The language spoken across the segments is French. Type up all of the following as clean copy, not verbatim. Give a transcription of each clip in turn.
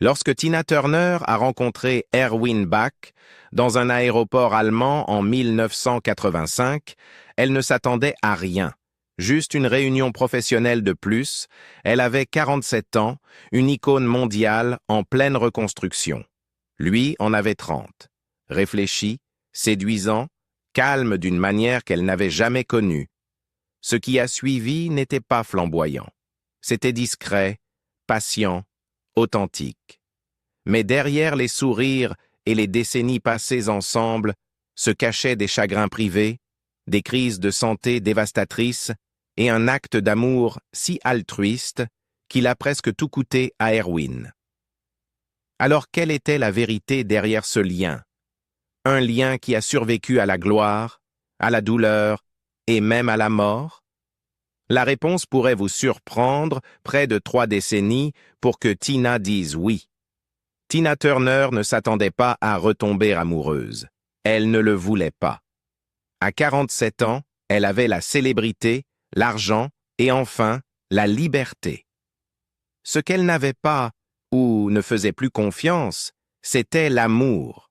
Lorsque Tina Turner a rencontré Erwin Bach dans un aéroport allemand en 1985, elle ne s'attendait à rien. Juste une réunion professionnelle de plus, elle avait 47 ans, une icône mondiale en pleine reconstruction. Lui en avait 30. Réfléchi, séduisant, calme d'une manière qu'elle n'avait jamais connue. Ce qui a suivi n'était pas flamboyant. C'était discret, patient, authentique. Mais derrière les sourires et les décennies passées ensemble se cachaient des chagrins privés, des crises de santé dévastatrices et un acte d'amour si altruiste qu'il a presque tout coûté à Erwin. Alors quelle était la vérité derrière ce lien? Un lien qui a survécu à la gloire, à la douleur et même à la mort? La réponse pourrait vous surprendre près de 3 décennies pour que Tina dise oui. Tina Turner ne s'attendait pas à retomber amoureuse. Elle ne le voulait pas. À 47 ans, elle avait la célébrité, l'argent et enfin la liberté. Ce qu'elle n'avait pas ou ne faisait plus confiance, c'était l'amour.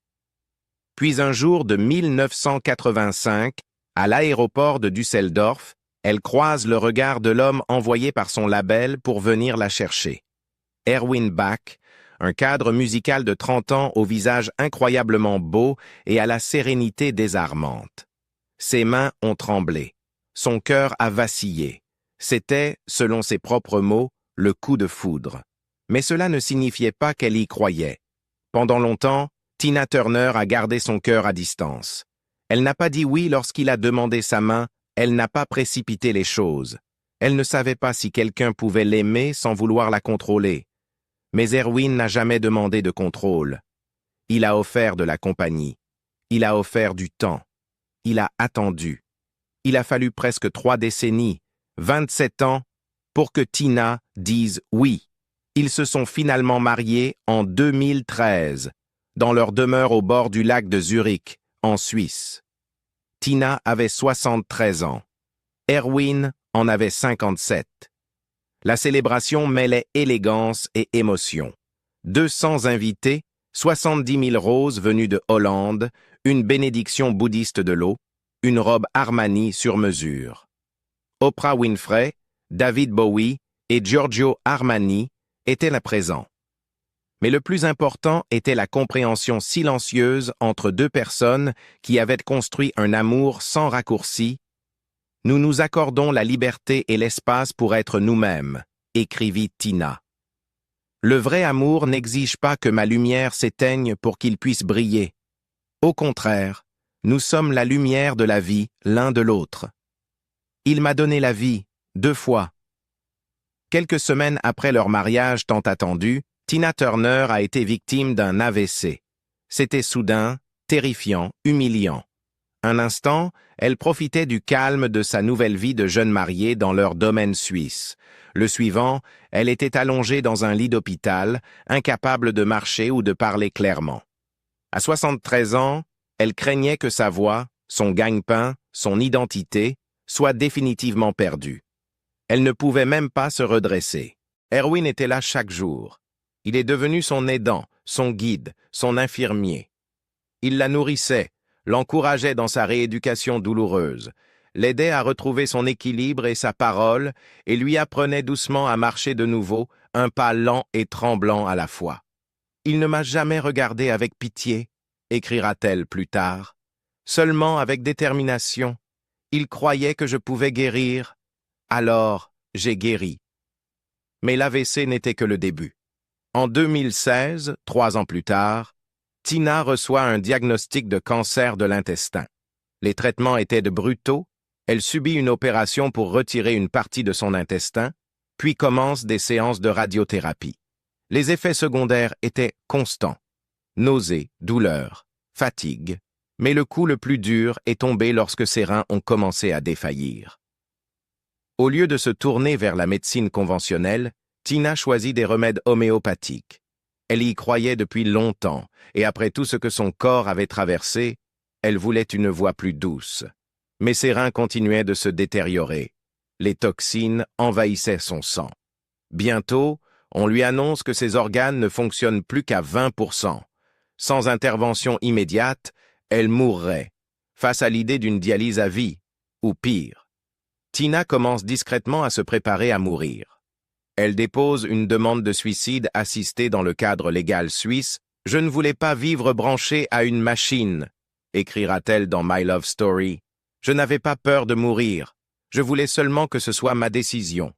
Puis un jour de 1985, à l'aéroport de Düsseldorf, elle croise le regard de l'homme envoyé par son label pour venir la chercher. Erwin Bach, un cadre musical de 30 ans au visage incroyablement beau et à la sérénité désarmante. Ses mains ont tremblé. Son cœur a vacillé. C'était, selon ses propres mots, le coup de foudre. Mais cela ne signifiait pas qu'elle y croyait. Pendant longtemps, Tina Turner a gardé son cœur à distance. Elle n'a pas dit oui lorsqu'il a demandé sa main, elle n'a pas précipité les choses. Elle ne savait pas si quelqu'un pouvait l'aimer sans vouloir la contrôler. Mais Erwin n'a jamais demandé de contrôle. Il a offert de la compagnie. Il a offert du temps. Il a attendu. Il a fallu presque 3 décennies, 27 ans, pour que Tina dise oui. Ils se sont finalement mariés en 2013, dans leur demeure au bord du lac de Zurich, en Suisse. Tina avait 73 ans. Erwin en avait 57. La célébration mêlait élégance et émotion. 200 invités, 70 000 roses venues de Hollande, une bénédiction bouddhiste de l'eau, une robe Armani sur mesure. Oprah Winfrey, David Bowie et Giorgio Armani étaient là présents. Mais le plus important était la compréhension silencieuse entre 2 personnes qui avaient construit un amour sans raccourci. « Nous nous accordons la liberté et l'espace pour être nous-mêmes », écrivit Tina. Le vrai amour n'exige pas que ma lumière s'éteigne pour qu'il puisse briller. Au contraire, nous sommes la lumière de la vie l'un de l'autre. Il m'a donné la vie, 2 fois. Quelques semaines après leur mariage tant attendu, Tina Turner a été victime d'un AVC. C'était soudain, terrifiant, humiliant. Un instant, elle profitait du calme de sa nouvelle vie de jeune mariée dans leur domaine suisse. Le suivant, elle était allongée dans un lit d'hôpital, incapable de marcher ou de parler clairement. À 73 ans, elle craignait que sa voix, son gagne-pain, son identité, soient définitivement perdus. Elle ne pouvait même pas se redresser. Erwin était là chaque jour. Il est devenu son aidant, son guide, son infirmier. Il la nourrissait, l'encourageait dans sa rééducation douloureuse, l'aidait à retrouver son équilibre et sa parole, et lui apprenait doucement à marcher de nouveau, un pas lent et tremblant à la fois. « Il ne m'a jamais regardé avec pitié », écrira-t-elle plus tard, « seulement avec détermination. Il croyait que je pouvais guérir. Alors, j'ai guéri. » Mais l'AVC n'était que le début. En 2016, 3 ans plus tard, Tina reçoit un diagnostic de cancer de l'intestin. Les traitements étaient brutaux, elle subit une opération pour retirer une partie de son intestin, puis commence des séances de radiothérapie. Les effets secondaires étaient constants. Nausées, douleurs, fatigue. Mais le coup le plus dur est tombé lorsque ses reins ont commencé à défaillir. Au lieu de se tourner vers la médecine conventionnelle, Tina choisit des remèdes homéopathiques. Elle y croyait depuis longtemps, et après tout ce que son corps avait traversé, elle voulait une voix plus douce. Mais ses reins continuaient de se détériorer. Les toxines envahissaient son sang. Bientôt, On lui annonce que ses organes ne fonctionnent plus qu'à 20%. Sans intervention immédiate, elle mourrait, face à l'idée d'une dialyse à vie, ou pire. Tina commence discrètement à se préparer à mourir. Elle dépose une demande de suicide assistée dans le cadre légal suisse. « Je ne voulais pas vivre branchée à une machine », écrira-t-elle dans My Love Story. « Je n'avais pas peur de mourir. Je voulais seulement que ce soit ma décision. »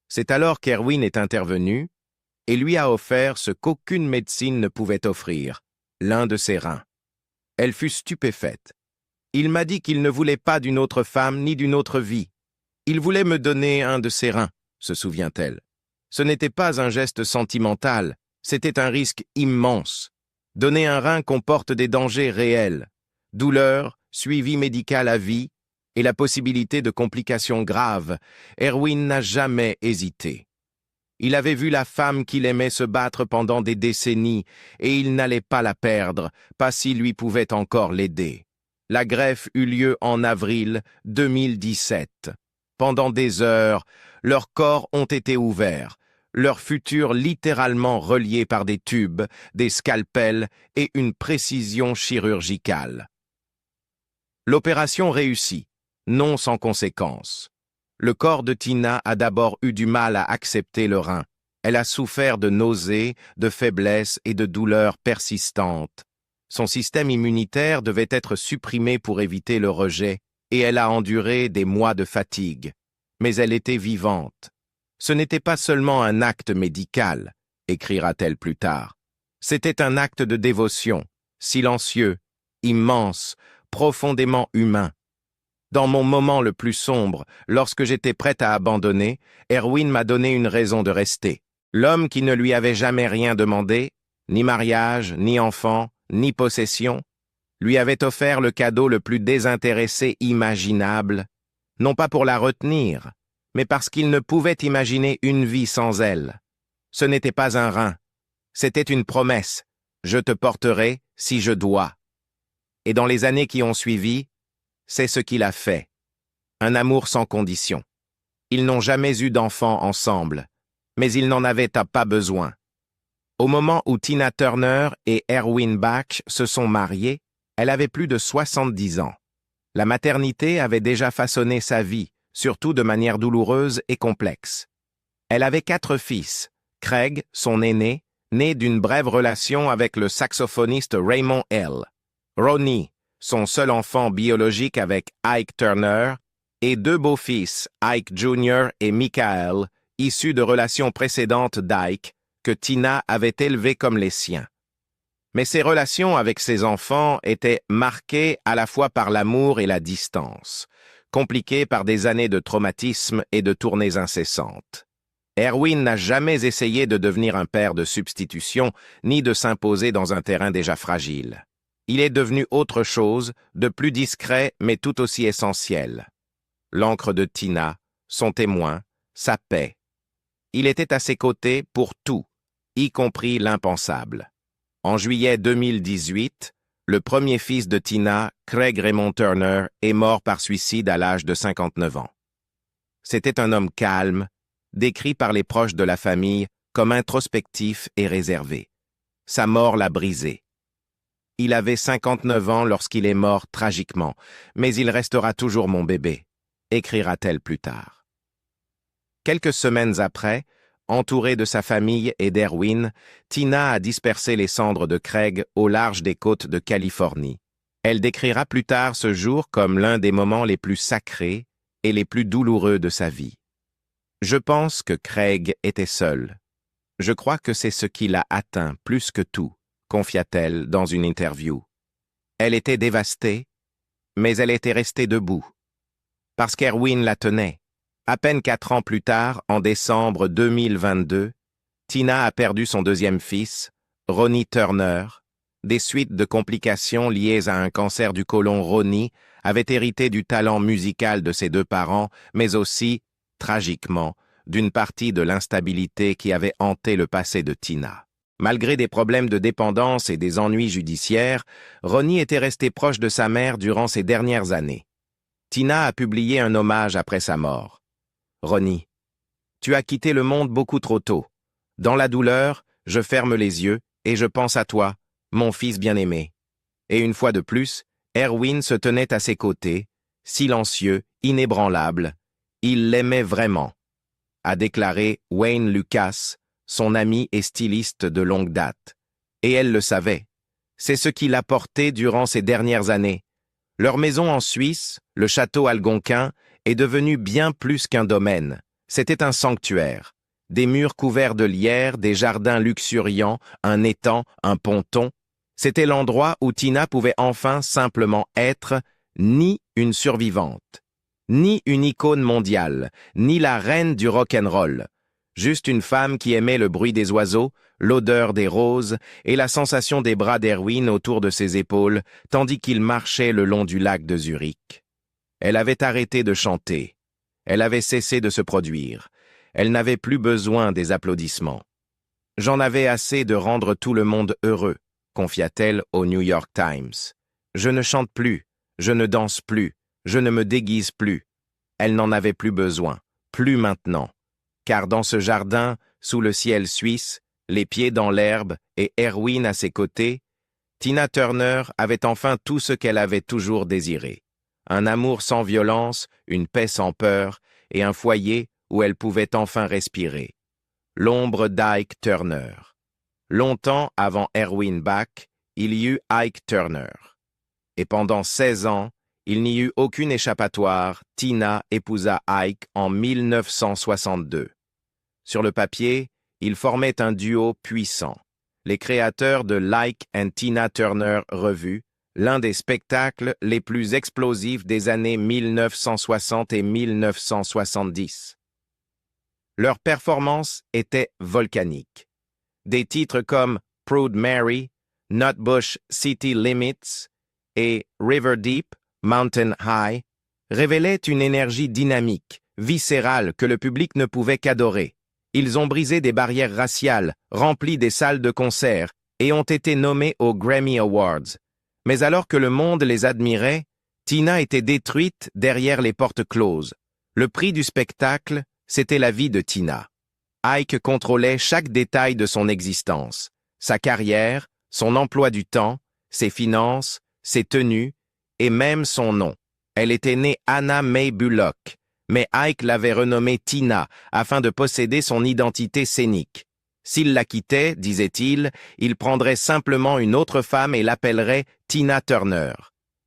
C'est alors qu'Erwin est intervenu et lui a offert ce qu'aucune médecine ne pouvait offrir, l'un de ses reins. Elle fut stupéfaite. Il m'a dit qu'il ne voulait pas d'une autre femme ni d'une autre vie. Il voulait me donner un de ses reins, se souvient-elle. Ce n'était pas un geste sentimental, c'était un risque immense. Donner un rein comporte des dangers réels, douleur, suivi médical à vie et la possibilité de complications graves. Erwin n'a jamais hésité. Il avait vu la femme qu'il aimait se battre pendant des décennies et il n'allait pas la perdre, pas s'il lui pouvait encore l'aider. La greffe eut lieu en avril 2017. Pendant des heures, leurs corps ont été ouverts, leur futur littéralement relié par des tubes, des scalpels et une précision chirurgicale. L'opération réussit, non sans conséquences. Le corps de Tina a d'abord eu du mal à accepter le rein. Elle a souffert de nausées, de faiblesse et de douleurs persistantes. Son système immunitaire devait être supprimé pour éviter le rejet, et elle a enduré des mois de fatigue. Mais elle était vivante. Ce n'était pas seulement un acte médical, écrira-t-elle plus tard. C'était un acte de dévotion, silencieux, immense, profondément humain. Dans mon moment le plus sombre, lorsque j'étais prête à abandonner, Erwin m'a donné une raison de rester. L'homme qui ne lui avait jamais rien demandé, ni mariage, ni enfant, ni possession, lui avait offert le cadeau le plus désintéressé imaginable, non pas pour la retenir, mais parce qu'il ne pouvait imaginer une vie sans elle. Ce n'était pas un rein, c'était une promesse. Je te porterai si je dois. Et dans les années qui ont suivi, c'est ce qu'il a fait. Un amour sans condition. Ils n'ont jamais eu d'enfants ensemble, mais ils n'en avaient pas besoin. Au moment où Tina Turner et Erwin Bach se sont mariés, elle avait plus de 70 ans. La maternité avait déjà façonné sa vie, surtout de manière douloureuse et complexe. Elle avait 4 fils. Craig, son aîné, né d'une brève relation avec le saxophoniste Raymond L. Ronnie, son seul enfant biologique avec Ike Turner, et 2 beaux-fils, Ike Jr. et Michael, issus de relations précédentes d'Ike, que Tina avait élevés comme les siens. Mais ses relations avec ses enfants étaient marquées à la fois par l'amour et la distance, compliquées par des années de traumatisme et de tournées incessantes. Erwin n'a jamais essayé de devenir un père de substitution, ni de s'imposer dans un terrain déjà fragile. Il est devenu autre chose, de plus discret mais tout aussi essentiel. L'encre de Tina, son témoin, sa paix. Il était à ses côtés pour tout, y compris l'impensable. En juillet 2018, le premier fils de Tina, Craig Raymond Turner, est mort par suicide à l'âge de 59 ans. C'était un homme calme, décrit par les proches de la famille comme introspectif et réservé. Sa mort l'a brisé. Il avait 59 ans lorsqu'il est mort tragiquement, mais il restera toujours mon bébé, écrira-t-elle plus tard. Quelques semaines après, entourée de sa famille et d'Erwin, Tina a dispersé les cendres de Craig au large des côtes de Californie. Elle décrira plus tard ce jour comme l'un des moments les plus sacrés et les plus douloureux de sa vie. Je pense que Craig était seul. Je crois que c'est ce qui l'a atteint plus que tout, confia-t-elle dans une interview. Elle était dévastée, mais elle était restée debout. Parce qu'Erwin la tenait. À peine 4 ans plus tard, en décembre 2022, Tina a perdu son deuxième fils, Ronnie Turner. Des suites de complications liées à un cancer du côlon. Ronnie avait hérité du talent musical de ses 2 parents, mais aussi, tragiquement, d'une partie de l'instabilité qui avait hanté le passé de Tina. Malgré des problèmes de dépendance et des ennuis judiciaires, Ronnie était resté proche de sa mère durant ces dernières années. Tina a publié un hommage après sa mort. « Ronnie, tu as quitté le monde beaucoup trop tôt. Dans la douleur, je ferme les yeux et je pense à toi, mon fils bien-aimé. Et une fois de plus, Erwin se tenait à ses côtés, silencieux, inébranlable. Il l'aimait vraiment, a déclaré Wayne Lucas, son ami et styliste de longue date. Et elle le savait. C'est ce qui l'a porté durant ces dernières années. Leur maison en Suisse, le château algonquin, est devenu bien plus qu'un domaine. C'était un sanctuaire. Des murs couverts de lierre, des jardins luxuriants, un étang, un ponton. C'était l'endroit où Tina pouvait enfin simplement être ni une survivante, ni une icône mondiale, ni la reine du rock'n'roll. Juste une femme qui aimait le bruit des oiseaux, l'odeur des roses et la sensation des bras d'Erwin autour de ses épaules, tandis qu'il marchait le long du lac de Zurich. Elle avait arrêté de chanter. Elle avait cessé de se produire. Elle n'avait plus besoin des applaudissements. « J'en avais assez de rendre tout le monde heureux », confia-t-elle au New York Times. « Je ne chante plus, je ne danse plus, je ne me déguise plus. » Elle n'en avait plus besoin, plus maintenant. Car dans ce jardin, sous le ciel suisse, les pieds dans l'herbe et Erwin à ses côtés, Tina Turner avait enfin tout ce qu'elle avait toujours désiré. Un amour sans violence, une paix sans peur et un foyer où elle pouvait enfin respirer. L'ombre d'Ike Turner. Longtemps avant Erwin Bach, il y eut Ike Turner. Et pendant 16 ans, il n'y eut aucune échappatoire, Tina épousa Ike en 1962. Sur le papier, ils formaient un duo puissant. Les créateurs de l'Ike and Tina Turner Revue, l'un des spectacles les plus explosifs des années 1960 et 1970. Leur performance était volcanique. Des titres comme Proud Mary, Nutbush City Limits et River Deep, Mountain High révélaient une énergie dynamique, viscérale que le public ne pouvait qu'adorer. Ils ont brisé des barrières raciales, rempli des salles de concert et ont été nommés aux Grammy Awards. Mais alors que le monde les admirait, Tina était détruite derrière les portes closes. Le prix du spectacle, c'était la vie de Tina. Ike contrôlait chaque détail de son existence, sa carrière, son emploi du temps, ses finances, ses tenues et même son nom. Elle était née Anna May Bullock, mais Ike l'avait renommée Tina afin de posséder son identité scénique. S'il la quittait, disait-il, il prendrait simplement une autre femme et l'appellerait Tina Turner.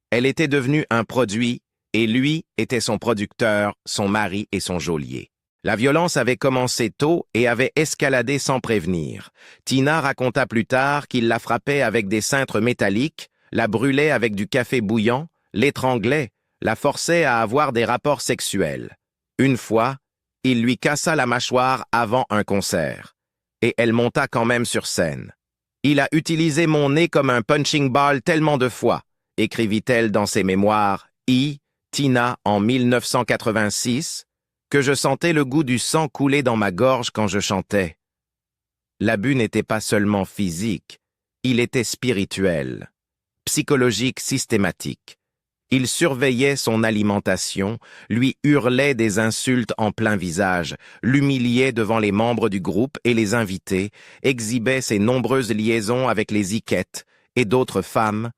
Elle était devenue un produit et lui était son producteur, son mari et son geôlier. La violence avait commencé tôt et avait escaladé sans prévenir. Tina raconta plus tard qu'il la frappait avec des cintres métalliques, la brûlait avec du café bouillant, l'étranglait, la forçait à avoir des rapports sexuels. Une fois, il lui cassa la mâchoire avant un concert. Et elle monta quand même sur scène. « Il a utilisé mon nez comme un punching ball tellement de fois », écrivit-elle dans ses mémoires Tina en 1986, que je sentais le goût du sang couler dans ma gorge quand je chantais. L'abus n'était pas seulement physique, il était spirituel, psychologique systématique. Il surveillait son alimentation, lui hurlait des insultes en plein visage, l'humiliait devant les membres du groupe et les invités, exhibait ses nombreuses liaisons avec les Iquettes et d'autres femmes.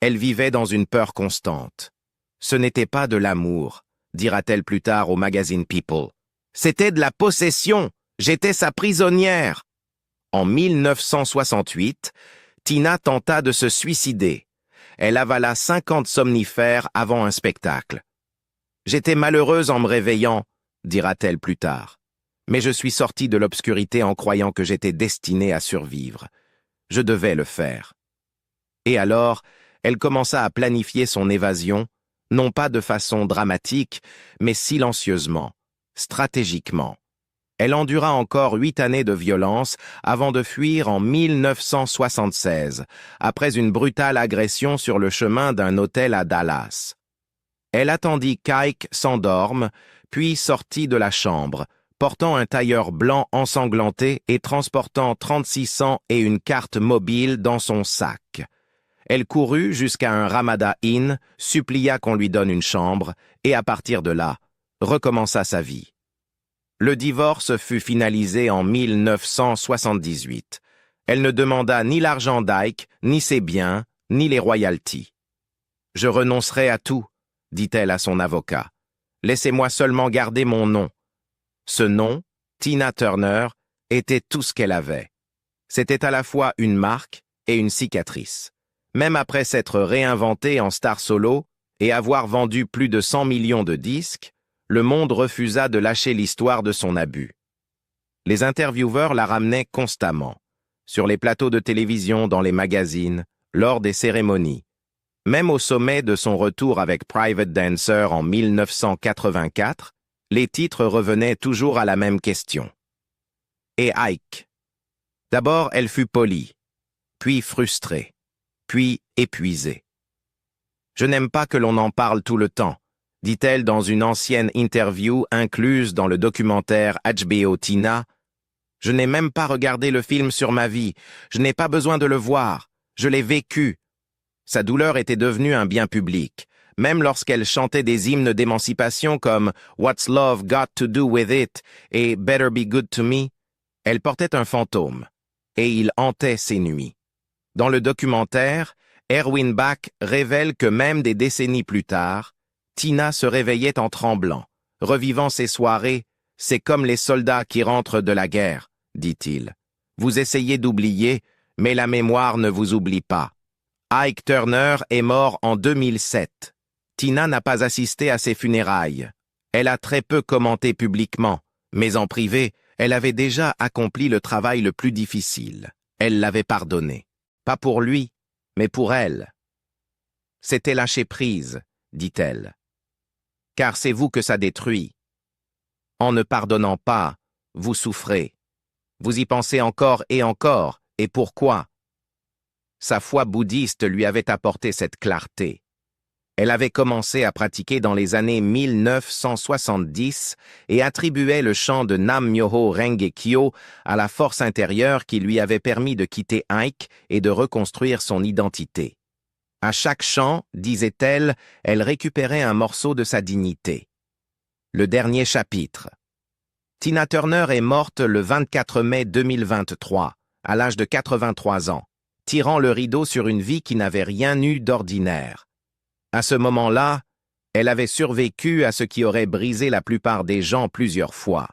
Elle vivait dans une peur constante. Ce n'était pas de l'amour, dira-t-elle plus tard au magazine People. C'était de la possession, j'étais sa prisonnière. En 1968, Tina tenta de se suicider. Elle avala 50 somnifères avant un spectacle. « J'étais malheureuse en me réveillant », dira-t-elle plus tard. « Mais je suis sortie de l'obscurité en croyant que j'étais destinée à survivre. Je devais le faire. » Et alors, elle commença à planifier son évasion, non pas de façon dramatique, mais silencieusement, stratégiquement. Elle endura encore 8 années de violence avant de fuir en 1976, après une brutale agression sur le chemin d'un hôtel à Dallas. Elle attendit qu'Ike s'endorme, puis sortit de la chambre, portant un tailleur blanc ensanglanté et transportant 3600 et une carte mobile dans son sac. Elle courut jusqu'à un Ramada Inn, supplia qu'on lui donne une chambre, et à partir de là, recommença sa vie. Le divorce fut finalisé en 1978. Elle ne demanda ni l'argent d'Ike, ni ses biens, ni les royalties. « Je renoncerai à tout », dit-elle à son avocat. « Laissez-moi seulement garder mon nom. » Ce nom, Tina Turner, était tout ce qu'elle avait. C'était à la fois une marque et une cicatrice. Même après s'être réinventée en star solo et avoir vendu plus de 100 millions de disques, le monde refusa de lâcher l'histoire de son abus. Les intervieweurs la ramenaient constamment, sur les plateaux de télévision, dans les magazines, lors des cérémonies. Même au sommet de son retour avec Private Dancer en 1984, les titres revenaient toujours à la même question. Et Ike? D'abord, elle fut polie, puis frustrée, puis épuisée. « Je n'aime pas que l'on en parle tout le temps », dit-elle dans une ancienne interview incluse dans le documentaire HBO Tina. « Je n'ai même pas regardé le film sur ma vie, je n'ai pas besoin de le voir, je l'ai vécu. » Sa douleur était devenue un bien public, même lorsqu'elle chantait des hymnes d'émancipation comme « What's Love Got to Do With It » et « Better Be Good to Me », elle portait un fantôme, et il hantait ses nuits. Dans le documentaire, Erwin Bach révèle que même des décennies plus tard, Tina se réveillait en tremblant, revivant ses soirées. « C'est comme les soldats qui rentrent de la guerre », dit-il. « Vous essayez d'oublier, mais la mémoire ne vous oublie pas. » Ike Turner est mort en 2007. Tina n'a pas assisté à ses funérailles. Elle a très peu commenté publiquement, mais en privé, elle avait déjà accompli le travail le plus difficile. Elle l'avait pardonné. Pas pour lui, mais pour elle. « C'était lâcher prise », dit-elle. « Car c'est vous que ça détruit. En ne pardonnant pas, vous souffrez. Vous y pensez encore, et pourquoi ?» Sa foi bouddhiste lui avait apporté cette clarté. Elle avait commencé à pratiquer dans les années 1970 et attribuait le chant de Nam Myoho Renge Kyo à la force intérieure qui lui avait permis de quitter Ike et de reconstruire son identité. À chaque chant, disait-elle, elle récupérait un morceau de sa dignité. Le dernier chapitre. Tina Turner est morte le 24 mai 2023, à l'âge de 83 ans. Tirant le rideau sur une vie qui n'avait rien eu d'ordinaire. À ce moment-là, elle avait survécu à ce qui aurait brisé la plupart des gens plusieurs fois.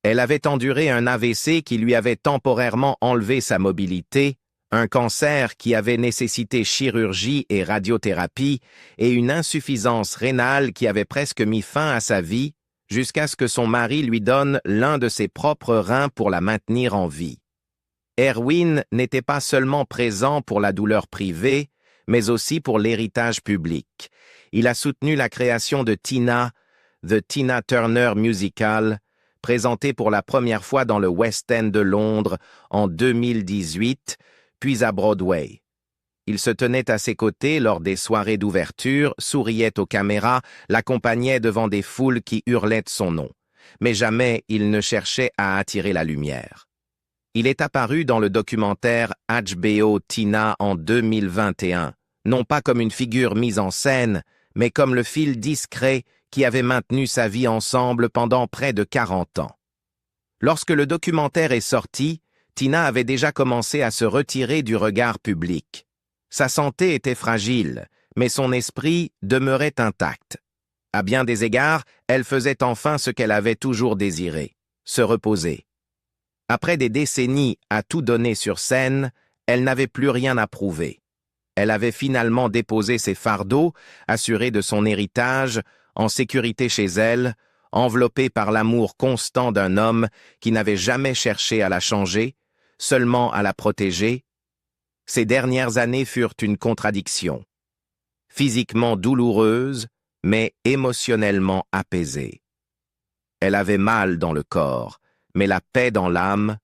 Elle avait enduré un AVC qui lui avait temporairement enlevé sa mobilité, un cancer qui avait nécessité chirurgie et radiothérapie, et une insuffisance rénale qui avait presque mis fin à sa vie, jusqu'à ce que son mari lui donne l'un de ses propres reins pour la maintenir en vie. Erwin n'était pas seulement présent pour la douleur privée, mais aussi pour l'héritage public. Il a soutenu la création de Tina, The Tina Turner Musical, présenté pour la première fois dans le West End de Londres en 2018, puis à Broadway. Il se tenait à ses côtés lors des soirées d'ouverture, souriait aux caméras, l'accompagnait devant des foules qui hurlaient son nom. Mais jamais il ne cherchait à attirer la lumière. Il est apparu dans le documentaire HBO Tina en 2021, non pas comme une figure mise en scène, mais comme le fil discret qui avait maintenu sa vie ensemble pendant près de 40 ans. Lorsque le documentaire est sorti, Tina avait déjà commencé à se retirer du regard public. Sa santé était fragile, mais son esprit demeurait intact. À bien des égards, elle faisait enfin ce qu'elle avait toujours désiré, se reposer. Après des décennies à tout donner sur scène, elle n'avait plus rien à prouver. Elle avait finalement déposé ses fardeaux, assurée de son héritage, en sécurité chez elle, enveloppée par l'amour constant d'un homme qui n'avait jamais cherché à la changer, seulement à la protéger. Ces dernières années furent une contradiction. Physiquement douloureuse, mais émotionnellement apaisée. Elle avait mal dans le corps, mais la paix dans l'âme,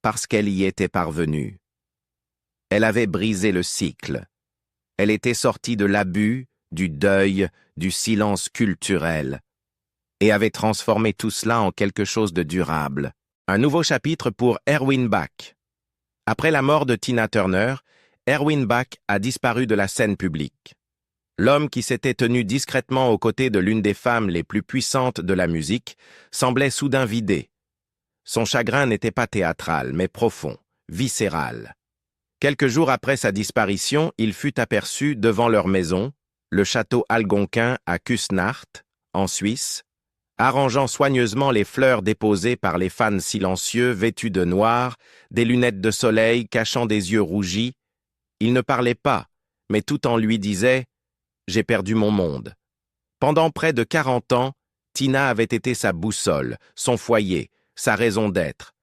parce qu'elle y était parvenue. Elle avait brisé le cycle. Elle était sortie de l'abus, du deuil, du silence culturel, et avait transformé tout cela en quelque chose de durable. Un nouveau chapitre pour Erwin Bach. Après la mort de Tina Turner, Erwin Bach a disparu de la scène publique. L'homme qui s'était tenu discrètement aux côtés de l'une des femmes les plus puissantes de la musique semblait soudain vidé. Son chagrin n'était pas théâtral, mais profond, viscéral. Quelques jours après sa disparition, il fut aperçu devant leur maison, le château algonquin à Küsnacht, en Suisse, arrangeant soigneusement les fleurs déposées par les fans silencieux vêtus de noir, des lunettes de soleil cachant des yeux rougis. Il ne parlait pas, mais tout en lui disait « J'ai perdu mon monde ». Pendant près de 40 ans, Tina avait été sa boussole, son foyer, sa raison d'être.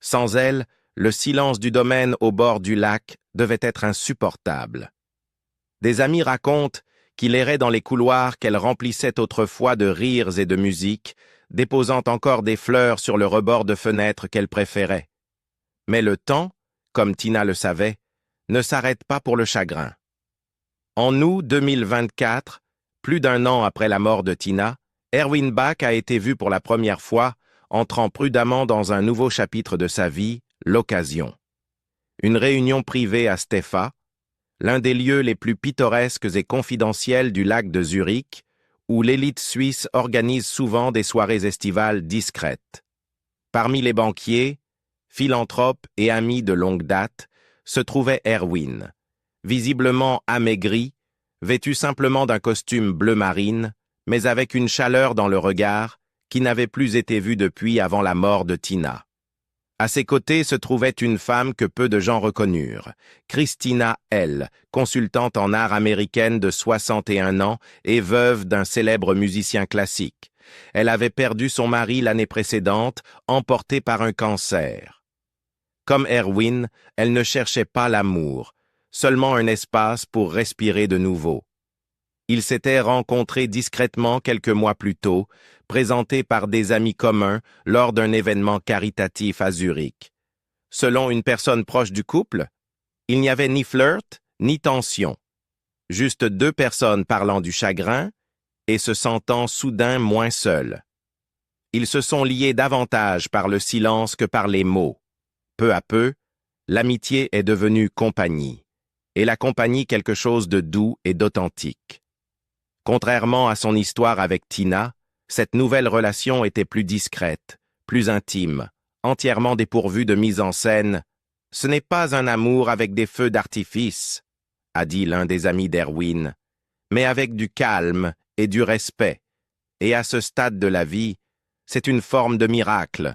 Sans elle, le silence du domaine au bord du lac devait être insupportable. Des amis racontent qu'il errait dans les couloirs qu'elle remplissait autrefois de rires et de musique, déposant encore des fleurs sur le rebord de fenêtre qu'elle préférait. Mais le temps, comme Tina le savait, ne s'arrête pas pour le chagrin. En août 2024, plus d'un an après la mort de Tina, Erwin Bach a été vu pour la première fois, entrant prudemment dans un nouveau chapitre de sa vie, l'occasion. Une réunion privée à Stäfa, l'un des lieux les plus pittoresques et confidentiels du lac de Zurich, où l'élite suisse organise souvent des soirées estivales discrètes. Parmi les banquiers, philanthropes et amis de longue date, se trouvait Erwin, visiblement amaigri, vêtu simplement d'un costume bleu marine, mais avec une chaleur dans le regard qui n'avait plus été vue depuis avant la mort de Tina. À ses côtés se trouvait une femme que peu de gens reconnurent, Christina L., consultante en art américaine de 61 ans et veuve d'un célèbre musicien classique. Elle avait perdu son mari l'année précédente, emporté par un cancer. Comme Erwin, elle ne cherchait pas l'amour, seulement un espace pour respirer de nouveau. Ils s'étaient rencontrés discrètement quelques mois plus tôt, présentés par des amis communs lors d'un événement caritatif à Zurich. Selon une personne proche du couple, il n'y avait ni flirt, ni tension. Juste deux personnes parlant du chagrin et se sentant soudain moins seuls. Ils se sont liés davantage par le silence que par les mots. Peu à peu, l'amitié est devenue compagnie, et la compagnie quelque chose de doux et d'authentique. Contrairement à son histoire avec Tina, cette nouvelle relation était plus discrète, plus intime, entièrement dépourvue de mise en scène. « Ce n'est pas un amour avec des feux d'artifice », a dit l'un des amis d'Erwin, mais avec du calme et du respect. Et à ce stade de la vie, c'est une forme de miracle.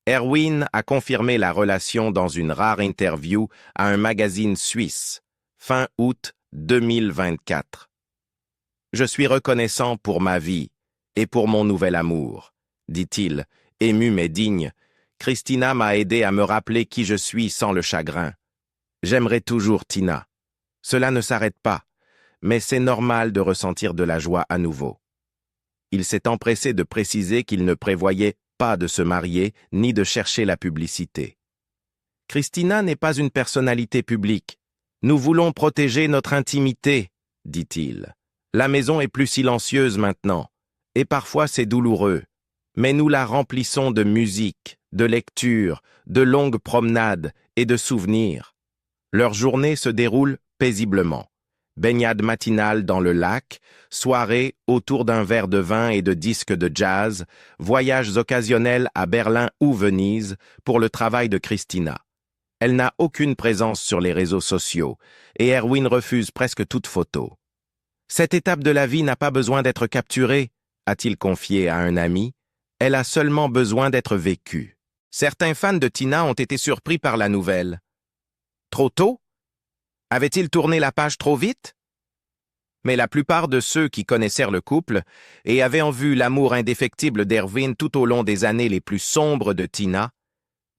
Erwin a confirmé la relation dans une rare interview à un magazine suisse, fin août 2024. « Je suis reconnaissant pour ma vie et pour mon nouvel amour, dit-il, ému mais digne. Christina m'a aidé à me rappeler qui je suis sans le chagrin. J'aimerai toujours Tina. Cela ne s'arrête pas, mais c'est normal de ressentir de la joie à nouveau. » Il s'est empressé de préciser qu'il ne prévoyait pas de se marier ni de chercher la publicité. « Christina n'est pas une personnalité publique. Nous voulons protéger notre intimité, dit-il. La maison est plus silencieuse maintenant, et parfois c'est douloureux, mais nous la remplissons de musique, de lecture, de longues promenades et de souvenirs. Leur journée se déroule paisiblement. Baignade matinale dans le lac, soirée autour d'un verre de vin et de disques de jazz, voyages occasionnels à Berlin ou Venise pour le travail de Christina. Elle n'a aucune présence sur les réseaux sociaux, et Erwin refuse presque toute photo. Cette étape de la vie n'a pas besoin d'être capturée, a-t-il confié à un ami. Elle a seulement besoin d'être vécue. Certains fans de Tina ont été surpris par la nouvelle. Trop tôt? Avait-il tourné la page trop vite? Mais la plupart de ceux qui connaissèrent le couple et avaient en vue l'amour indéfectible d'Erwin tout au long des années les plus sombres de Tina,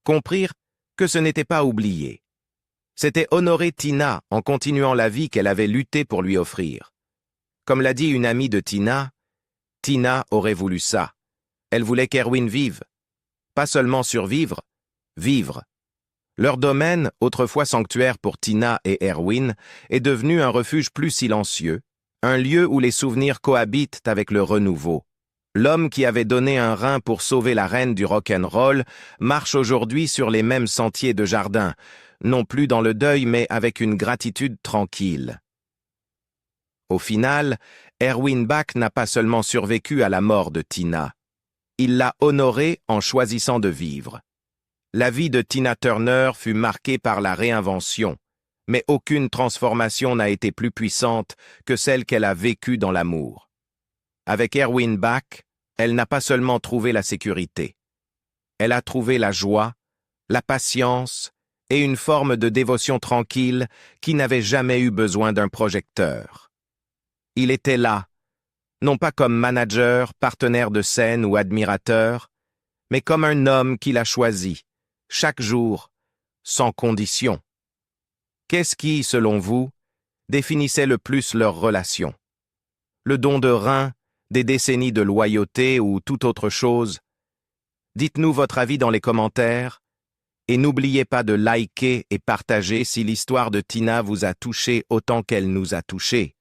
comprirent que ce n'était pas oublié. C'était honorer Tina en continuant la vie qu'elle avait lutté pour lui offrir. Comme l'a dit une amie de Tina, Tina aurait voulu ça. Elle voulait qu'Erwin vive. Pas seulement survivre, vivre. Leur domaine, autrefois sanctuaire pour Tina et Erwin, est devenu un refuge plus silencieux, un lieu où les souvenirs cohabitent avec le renouveau. L'homme qui avait donné un rein pour sauver la reine du rock'n'roll marche aujourd'hui sur les mêmes sentiers de jardin, non plus dans le deuil mais avec une gratitude tranquille. Au final, Erwin Bach n'a pas seulement survécu à la mort de Tina, il l'a honorée en choisissant de vivre. La vie de Tina Turner fut marquée par la réinvention, mais aucune transformation n'a été plus puissante que celle qu'elle a vécue dans l'amour. Avec Erwin Bach, elle n'a pas seulement trouvé la sécurité. Elle a trouvé la joie, la patience et une forme de dévotion tranquille qui n'avait jamais eu besoin d'un projecteur. Il était là, non pas comme manager, partenaire de scène ou admirateur, mais comme un homme qu'il a choisi, chaque jour, sans condition. Qu'est-ce qui, selon vous, définissait le plus leur relation? Le don de rein, des décennies de loyauté ou toute autre chose? Dites-nous votre avis dans les commentaires et n'oubliez pas de liker et partager si l'histoire de Tina vous a touché autant qu'elle nous a touchés.